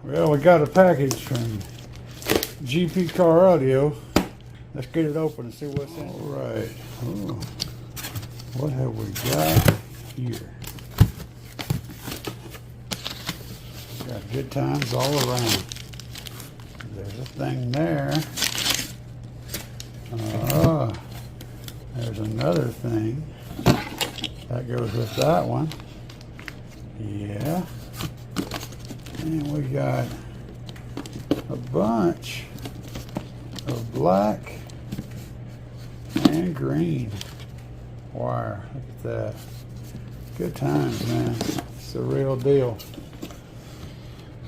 Well, we got a package from GP Car Audio. Let's get it open and see what's in it. All right. Oh, what have we got here? Got good times all around. There's a thing there. There's another thing. That goes with that one. Yeah. And we got a bunch of black and green wire. Look at that. Good times, man. It's the real deal.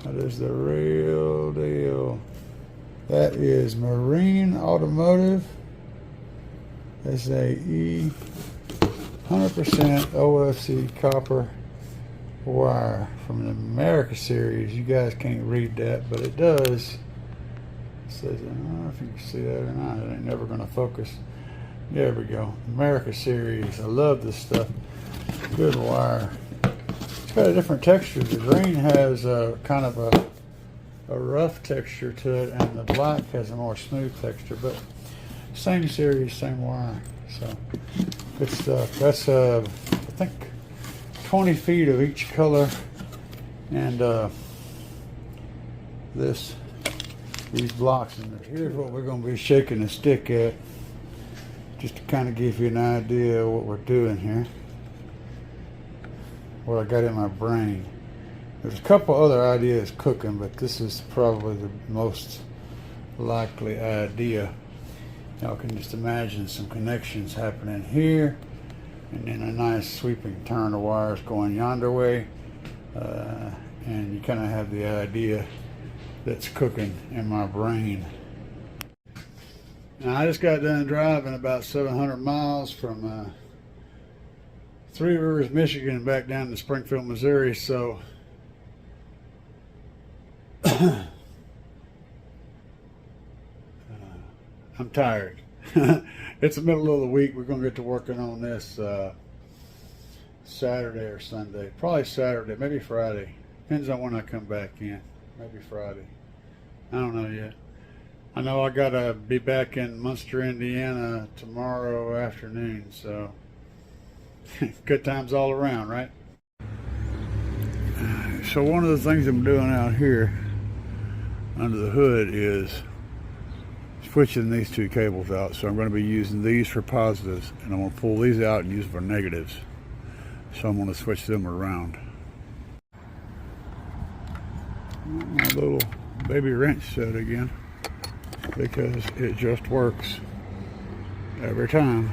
That is the real deal. That is Marine Automotive. SAE 100% OFC copper wire from the America series. You guys can't read that, but it does. It says, I don't know if you can see that or not. It ain't never going to focus. There we go. America series. I love this stuff. Good wire. It's got a different texture. The green has a kind of a rough texture to it, and the black has a more smooth texture, but same series, same wire. So good stuff. That's I think 20 feet of each color, and these blocks in there. Here's what we're going to be shaking the stick at, just to kind of give you an idea of what we're doing here, what I got in my brain. There's a couple other ideas cooking, but this is probably the most likely idea. Y'all can just imagine some connections happening here, and then a nice sweeping turn of wires going yonder way, and you kind of have the idea that's cooking in my brain. Now, I just got done driving about 700 miles from Three Rivers, Michigan, back down to Springfield, Missouri, so I'm tired. It's the middle of the week. We're going to get to working on this Saturday or Sunday. Probably Saturday, maybe Friday. Depends on when I come back in. Maybe Friday. I don't know yet. I know I got to be back in Munster, Indiana tomorrow afternoon, so good times all around, right? So one of the things I'm doing out here under the hood is switching these two cables out. So I'm going to be using these for positives, and I'm going to pull these out and use for negatives. So I'm going to switch them around. My little baby wrench set again, because it just works every time.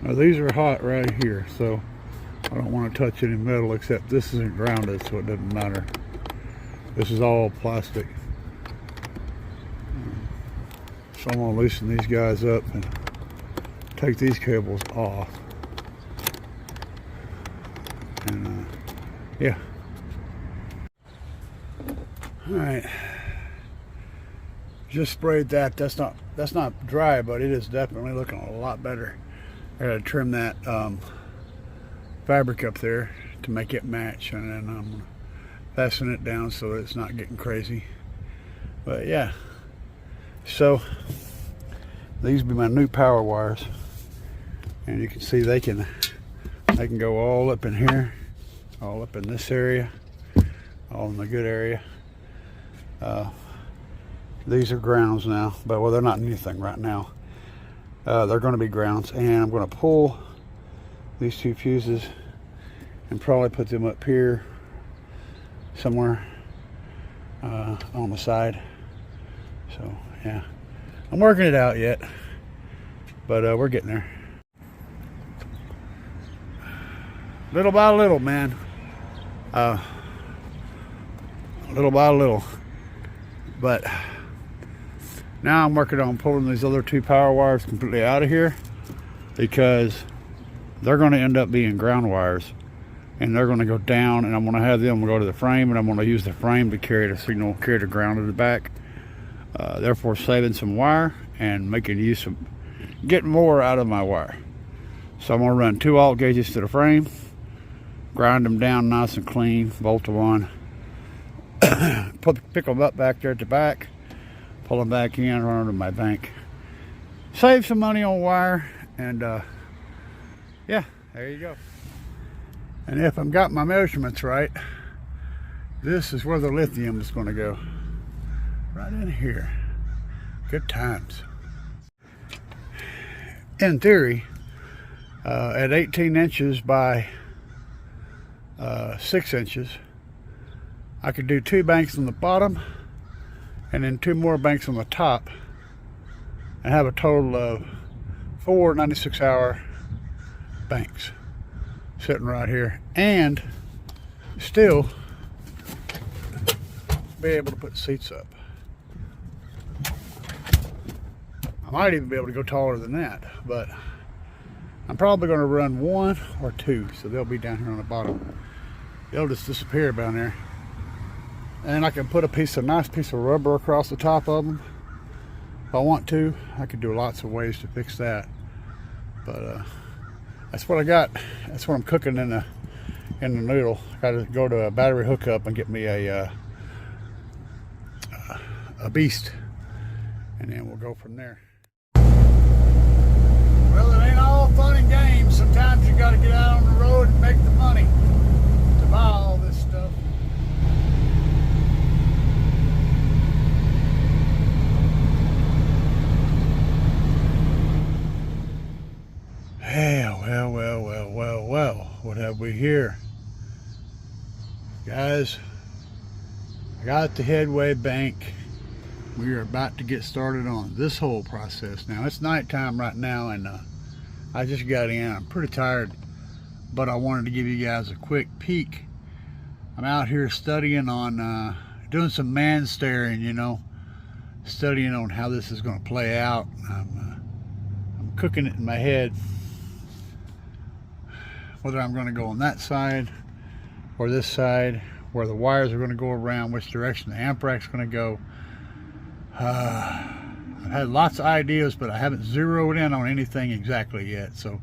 Now these are hot right here, so I don't want to touch any metal, except this isn't grounded, so it doesn't matter. This is all plastic. So I'm going to loosen these guys up and take these cables off. And yeah. All right. Just sprayed that. That's not dry, but it is definitely looking a lot better. I got to trim that fabric up there to make it match, and then I'm going to fasten it down so that it's not getting crazy. But yeah. So these will be my new power wires, and you can see they can go all up in here, all up in this area, all in the good area. These are grounds now, but well, they're not anything right now. They're going to be grounds, and I'm going to pull these two fuses and probably put them up here somewhere on the side. So yeah, I'm working it out yet, but we're getting there. Little by little, man. Little by little. But now I'm working on pulling these other two power wires completely out of here, because they're going to end up being ground wires, and they're going to go down, and I'm going to have them go to the frame, and I'm going to use the frame to carry the signal, carry the ground to the back. Therefore saving some wire and making use of getting more out of my wire. So I'm going to run 2 alt gauges to the frame, grind them down nice and clean, bolt them on, pick them up back there at the back, pull them back in, run them to my bank. Save some money on wire, and yeah, there you go. And if I've got my measurements right, this is where the lithium is going to go. Right in here. Good times. In theory, at 18 inches by 6 inches, I could do 2 banks on the bottom and then 2 more banks on the top and have a total of 4 96-hour banks sitting right here, and still be able to put seats up. I might even be able to go taller than that, but I'm probably going to run 1 or 2, so they'll be down here on the bottom. They'll just disappear down there, and I can put a nice piece of rubber across the top of them if I want to. I could do lots of ways to fix that, but that's what I got. That's what I'm cooking in the noodle. I got to go to a battery hookup and get me a beast, and then we'll go from there. Well, it ain't all fun and games. Sometimes you got to get out on the road and make the money to buy all this stuff. Well, what have we here? Guys, I got the Headway bank. We are about to get started on this whole process. Now, it's nighttime right now, and I just got in. I'm pretty tired, but I wanted to give you guys a quick peek. I'm out here studying on, doing some man staring, you know, studying on how this is going to play out. I'm cooking it in my head, whether I'm going to go on that side or this side, where the wires are going to go around, which direction the amp rack's going to go. I've had lots of ideas, but I haven't zeroed in on anything exactly yet. So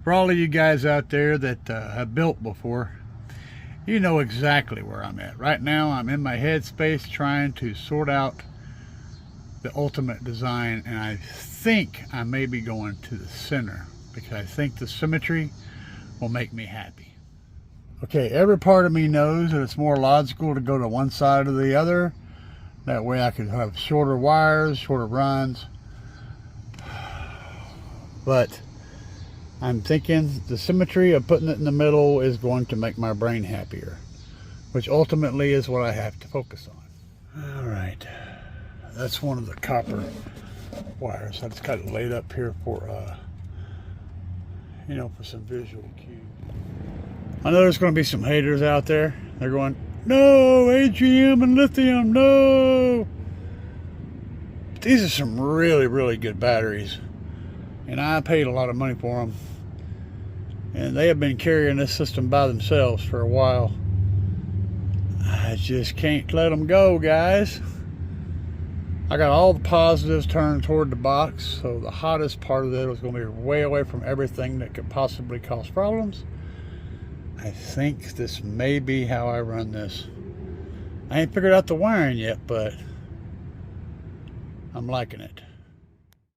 for all of you guys out there that have built before, you know exactly where I'm at. Right now, I'm in my headspace trying to sort out the ultimate design, and I think I may be going to the center because I think the symmetry will make me happy. Okay, every part of me knows that it's more logical to go to one side or the other. That way I could have shorter wires, shorter runs. But I'm thinking the symmetry of putting it in the middle is going to make my brain happier, which ultimately is what I have to focus on. All right, that's one of the copper wires. I just got it laid up here for, you know, for some visual cues. I know there's going to be some haters out there. They're going, no, AGM and lithium, no. But these are some really, really good batteries, and I paid a lot of money for them. And they have been carrying this system by themselves for a while. I just can't let them go, guys. I got all the positives turned toward the box, so the hottest part of it was going to be way away from everything that could possibly cause problems. I think this may be how I run this. I ain't figured out the wiring yet, but I'm liking it.